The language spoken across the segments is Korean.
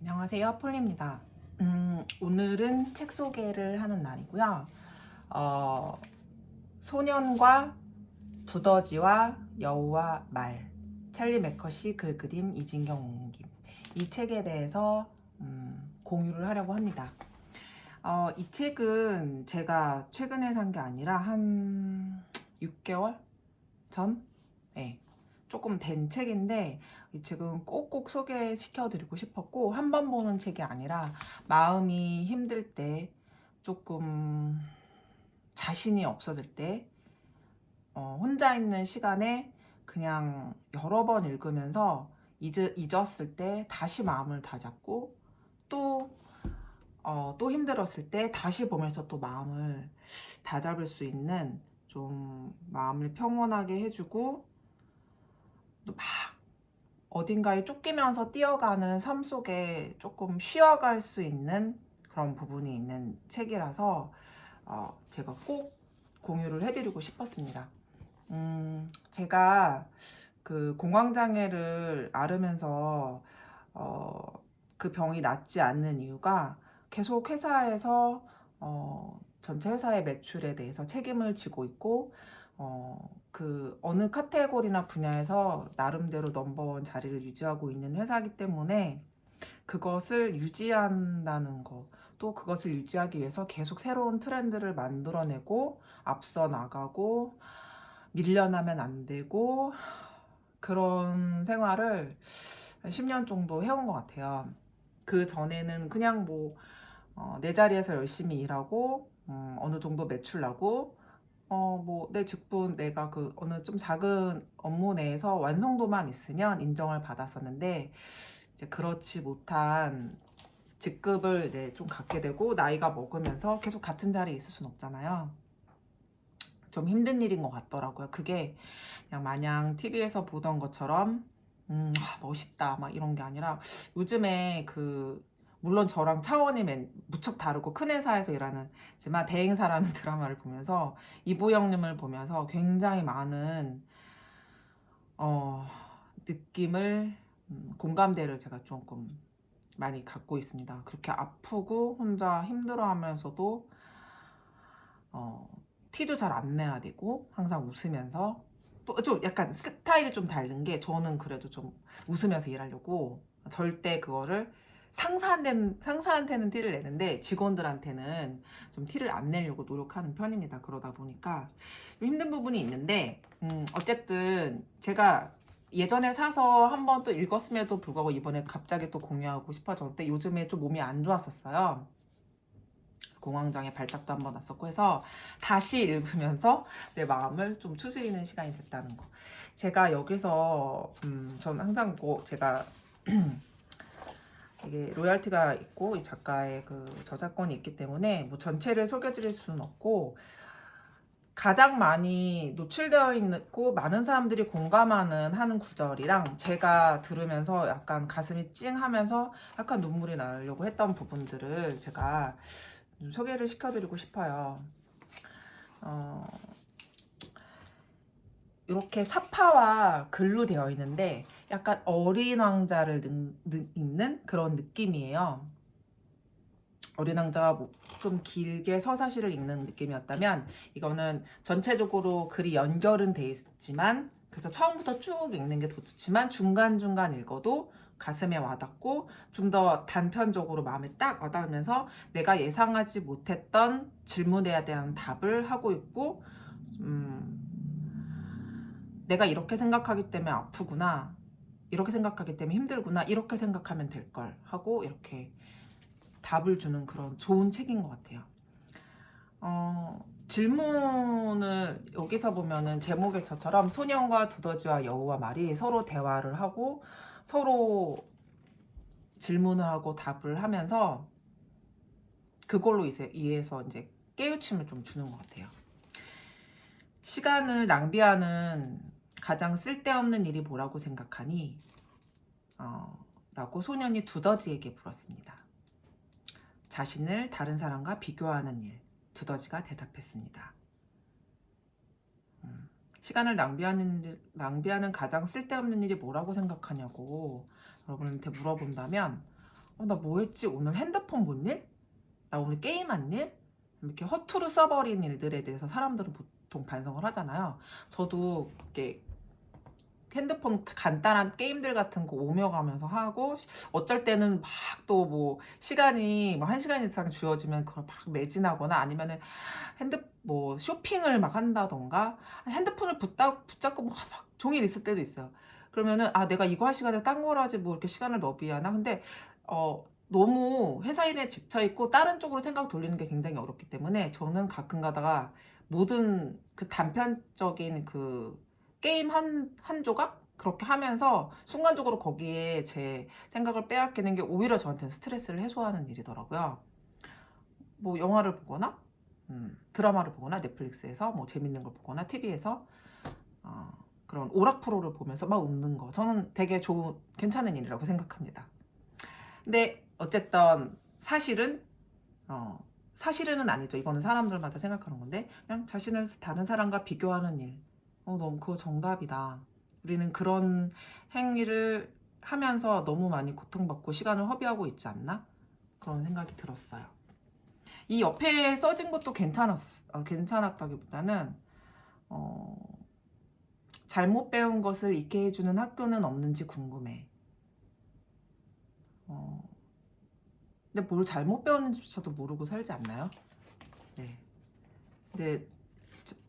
안녕하세요, 폴리입니다. 오늘은 책 소개를 하는 날이고요. 어, 소년과 두더지와 여우와 말, 찰리 맥컷이 글 그림, 이진경 옮김, 이 책에 대해서 공유를 하려고 합니다. 이 책은 제가 최근에 산 게 아니라 한 6개월 전? 네, 조금 된 책인데 이 책은 꼭꼭 소개시켜 드리고 싶었고, 한 번 보는 책이 아니라 마음이 힘들 때, 조금 자신이 없어질 때, 혼자 있는 시간에 그냥 여러 번 읽으면서 잊었을 때 다시 마음을 다잡고, 또 또 힘들었을 때 다시 보면서 또 마음을 다잡을 수 있는, 좀 마음을 평온하게 해주고 또 막 어딘가에 쫓기면서 뛰어가는 삶 속에 조금 쉬어갈 수 있는 그런 부분이 있는 책이라서 제가 꼭 공유를 해드리고 싶었습니다. 제가 그 공황장애를 앓으면서 그 병이 낫지 않는 이유가, 계속 회사에서 전체 회사의 매출에 대해서 책임을 지고 있고, 그 어느 카테고리나 분야에서 나름대로 넘버원 자리를 유지하고 있는 회사이기 때문에, 그것을 유지한다는 거, 또 그것을 유지하기 위해서 계속 새로운 트렌드를 만들어내고 앞서 나가고 밀려나면 안 되고, 그런 생활을 한 10년 정도 해온 것 같아요. 그 전에는 그냥 뭐 내 자리에서 열심히 일하고, 어느 정도 매출 나고, 뭐 내 직분, 내가 그 어느 좀 작은 업무 내에서 완성도만 있으면 인정을 받았었는데, 이제 그렇지 못한 직급을 이제 좀 갖게 되고, 나이가 먹으면서 계속 같은 자리에 있을 순 없잖아요. 좀 힘든 일인 것 같더라고요. 그게 그냥 마냥 TV에서 보던 것처럼 멋있다 막 이런 게 아니라, 요즘에 그 물론 저랑 차원이 무척 다르고 큰 회사에서 일하는 지만 대행사라는 드라마를 보면서, 이보영님을 보면서 굉장히 많은 어, 느낌을, 공감대를 제가 조금 많이 갖고 있습니다. 그렇게 아프고 혼자 힘들어하면서도 어, 티도 잘 안 내야 되고, 항상 웃으면서, 또 좀 약간 스타일이 좀 다른 게, 저는 그래도 좀 웃으면서 일하려고 절대 그거를 상사한테는 티를 내는데 직원들한테는 좀 티를 안 내려고 노력하는 편입니다. 그러다 보니까 좀 힘든 부분이 있는데, 어쨌든 제가 예전에 사서 한 번 또 읽었음에도 불구하고 이번에 갑자기 또 공유하고 싶어졌는데, 요즘에 좀 몸이 안 좋았었어요. 공황장애 발작도 한번 났었고 해서 다시 읽으면서 내 마음을 좀 추스리는 시간이 됐다는 거. 제가 여기서 전 항상 꼭 제가 이게 로얄티가 있고 이 작가의 그 저작권이 있기 때문에 뭐 전체를 소개드릴 수는 없고, 가장 많이 노출되어 있고 많은 사람들이 공감하는 하는 구절이랑, 제가 들으면서 약간 가슴이 찡하면서 약간 눈물이 나려고 했던 부분들을 제가 좀 소개를 시켜드리고 싶어요. 이렇게 사파와 글로 되어 있는데 약간 어린 왕자를 읽는 그런 느낌이에요. 어린 왕자가 뭐좀 길게 서사시를 읽는 느낌이었다면, 이거는 전체적으로 글이 연결은 돼 있지만, 그래서 처음부터 쭉 읽는 게 더 좋지만 중간중간 읽어도 가슴에 와닿고, 좀 더 단편적으로 마음에 딱 와닿으면서 내가 예상하지 못했던 질문에 대한 답을 하고 있고, 내가 이렇게 생각하기 때문에 아프구나, 이렇게 생각하기 때문에 힘들구나, 이렇게 생각하면 될 걸 하고 이렇게 답을 주는 그런 좋은 책인 것 같아요. 질문을 여기서 보면은 제목에서처럼 소년과 두더지와 여우와 말이 서로 대화를 하고 서로 질문을 하고 답을 하면서, 그걸로 이해해서 이제 깨우침을 좀 주는 것 같아요. 시간을 낭비하는 가장 쓸데없는 일이 뭐라고 생각하니? 라고 소년이 두더지에게 물었습니다. 자신을 다른 사람과 비교하는 일, 두더지가 대답했습니다. 시간을 낭비하는 가장 쓸데없는 일이 뭐라고 생각하냐고 여러분한테 물어본다면, 나 뭐 했지? 오늘 핸드폰 본 일? 나 오늘 게임한 일? 이렇게 허투루 써버린 일들에 대해서 사람들은 보통 반성을 하잖아요. 저도 이렇게 핸드폰 간단한 게임들 같은 거 오며 가면서 하고, 어쩔 때는 막 또 뭐 시간이 뭐 1시간 이상 주어지면 그걸 막 매진하거나, 아니면은 뭐 쇼핑을 막 한다던가, 핸드폰을 붙잡고 막 종일 있을 때도 있어요. 그러면은 내가 이거 할 시간에 딴 걸 하지 뭐 이렇게 시간을 너비하나. 근데 너무 회사 일에 지쳐 있고 다른 쪽으로 생각 돌리는 게 굉장히 어렵기 때문에, 저는 가끔 가다가 모든 그 단편적인 그 게임 한 조각 그렇게 하면서 순간적으로 거기에 제 생각을 빼앗기는 게 오히려 저한테는 스트레스를 해소하는 일이더라고요. 뭐 영화를 보거나 드라마를 보거나, 넷플릭스에서 뭐 재밌는 걸 보거나, TV에서 그런 오락 프로를 보면서 막 웃는 거, 저는 되게 괜찮은 일이라고 생각합니다. 근데 어쨌든 사실은 사실은 아니죠. 이거는 사람들마다 생각하는 건데, 그냥 자신을 다른 사람과 비교하는 일. 너무 그거 정답이다. 우리는 그런 행위를 하면서 너무 많이 고통받고 시간을 허비하고 있지 않나? 그런 생각이 들었어요. 이 옆에 써진 것도 괜찮았다기보다는 잘못 배운 것을 잊게 해주는 학교는 없는지 궁금해. 근데 뭘 잘못 배웠는지조차도 모르고 살지 않나요? 네. 근데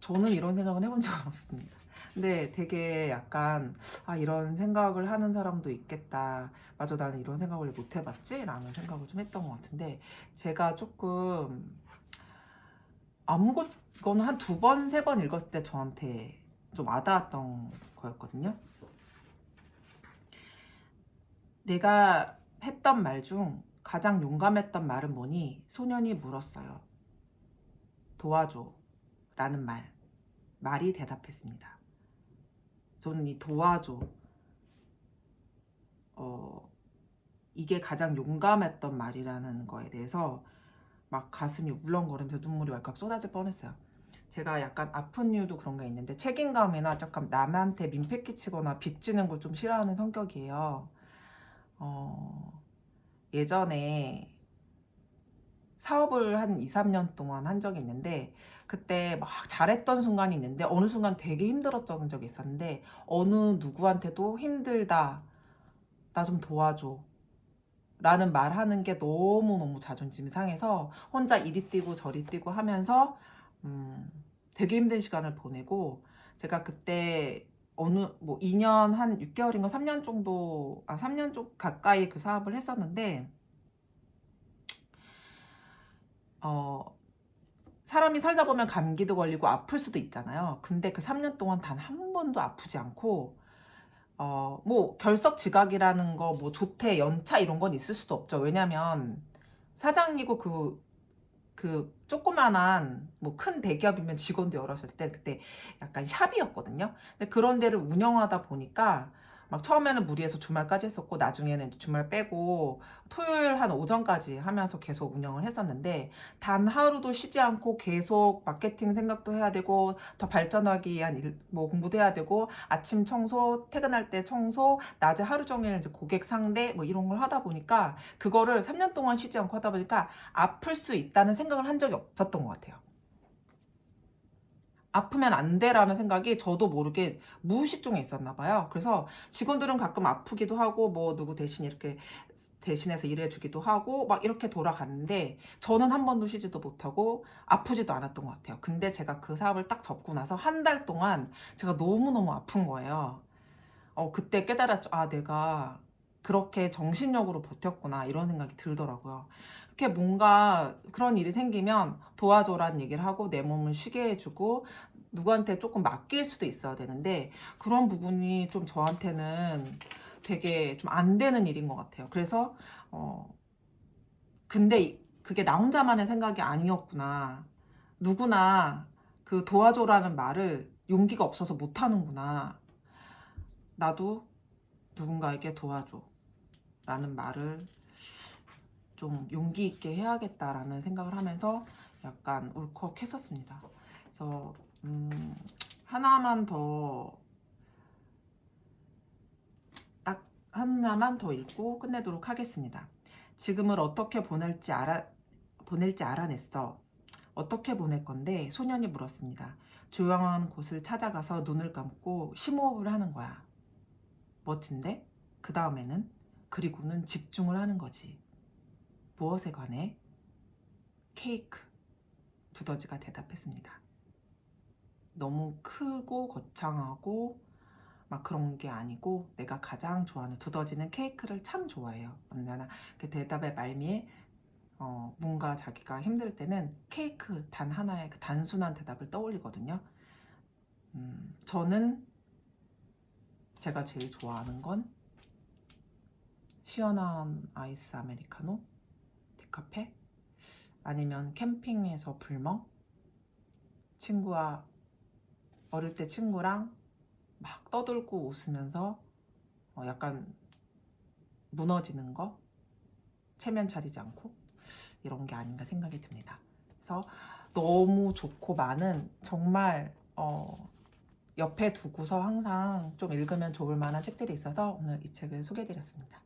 저는 이런 생각은 해본 적은 없습니다. 근데 되게 약간 이런 생각을 하는 사람도 있겠다. 맞아, 나는 이런 생각을 못 해봤지? 라는 생각을 좀 했던 것 같은데, 제가 조금 이거는 한 2번, 3번 읽었을 때 저한테 좀 와닿았던 거였거든요. 내가 했던 말 중 가장 용감했던 말은 뭐니? 소년이 물었어요. 도와줘. 라는 말이 대답했습니다. 저는 이 도와줘, 이게 가장 용감했던 말이라는 거에 대해서 막 가슴이 울렁거리면서 눈물이 왈칵 쏟아질 뻔했어요. 제가 약간 아픈 이유도 그런 게 있는데, 책임감이나 조금 남한테 민폐 끼치거나 빚지는 걸 좀 싫어하는 성격이에요. 예전에 사업을 한 2, 3년 동안 한 적이 있는데, 그때 막 잘했던 순간이 있는데 어느 순간 되게 힘들었던 적이 있었는데, 어느 누구한테도 힘들다, 나 좀 도와줘 라는 말하는 게 너무너무 자존심이 상해서 혼자 이리 뛰고 저리 뛰고 하면서 되게 힘든 시간을 보내고, 제가 그때 어느 뭐 2년 한 6개월인가 3년 정도 3년 좀 가까이 그 사업을 했었는데, 사람이 살다 보면 감기도 걸리고 아플 수도 있잖아요. 근데 그 3년 동안 단 한 번도 아프지 않고, 뭐 결석지각이라는 거, 뭐 조퇴, 연차 이런 건 있을 수도 없죠. 왜냐면 사장이고 그 조그만한 뭐 큰 대기업이면 직원도 여럿일 때, 그때 약간 샵이었거든요. 근데 그런 데를 운영하다 보니까 막 처음에는 무리해서 주말까지 했었고, 나중에는 이제 주말 빼고 토요일 한 오전까지 하면서 계속 운영을 했었는데, 단 하루도 쉬지 않고 계속 마케팅 생각도 해야 되고, 더 발전하기 위한 뭐 공부도 해야 되고, 아침 청소, 퇴근할 때 청소, 낮에 하루 종일 이제 고객 상대 뭐 이런 걸 하다 보니까, 그거를 3년 동안 쉬지 않고 하다 보니까 아플 수 있다는 생각을 한 적이 없었던 것 같아요. 아프면 안 돼라는 생각이 저도 모르게 무의식 중에 있었나 봐요. 그래서 직원들은 가끔 아프기도 하고, 뭐 누구 대신 이렇게 대신해서 일해주기도 하고 막 이렇게 돌아갔는데, 저는 한 번도 쉬지도 못하고 아프지도 않았던 것 같아요. 근데 제가 그 사업을 딱 접고 나서 한 달 동안 제가 너무너무 아픈 거예요. 그때 깨달았죠. 내가 그렇게 정신력으로 버텼구나, 이런 생각이 들더라고요. 이렇게 뭔가 그런 일이 생기면 도와줘라는 얘기를 하고 내 몸을 쉬게 해주고 누구한테 조금 맡길 수도 있어야 되는데, 그런 부분이 좀 저한테는 되게 좀 안 되는 일인 것 같아요. 그래서 근데 그게 나 혼자만의 생각이 아니었구나. 누구나 그 도와줘라는 말을 용기가 없어서 못하는구나. 나도 누군가에게 도와줘 라는 말을 좀 용기 있게 해야겠다라는 생각을 하면서 약간 울컥했었습니다. 그래서 하나만 더, 딱 하나만 더 읽고 끝내도록 하겠습니다. 지금을 어떻게 보낼지 알아냈어. 어떻게 보낼 건데? 소년이 물었습니다. 조용한 곳을 찾아가서 눈을 감고 심호흡을 하는 거야. 멋진데? 그 다음에는? 그리고는 집중을 하는 거지. 무엇에 관해? 케이크. 두더지가 대답했습니다. 너무 크고 거창하고 막 그런 게 아니고 내가 가장 좋아하는, 두더지는 케이크를 참 좋아해요. 언제나 그 대답의 말미에 뭔가 자기가 힘들 때는 케이크 단 하나의 그 단순한 대답을 떠올리거든요. 저는 제가 제일 좋아하는 건 시원한 아이스 아메리카노, 디카페, 아니면 캠핑에서 불멍, 어릴 때 친구랑 막 떠들고 웃으면서 약간 무너지는 거, 체면 차리지 않고, 이런 게 아닌가 생각이 듭니다. 그래서 너무 좋고 많은, 정말 옆에 두고서 항상 좀 읽으면 좋을 만한 책들이 있어서 오늘 이 책을 소개해드렸습니다.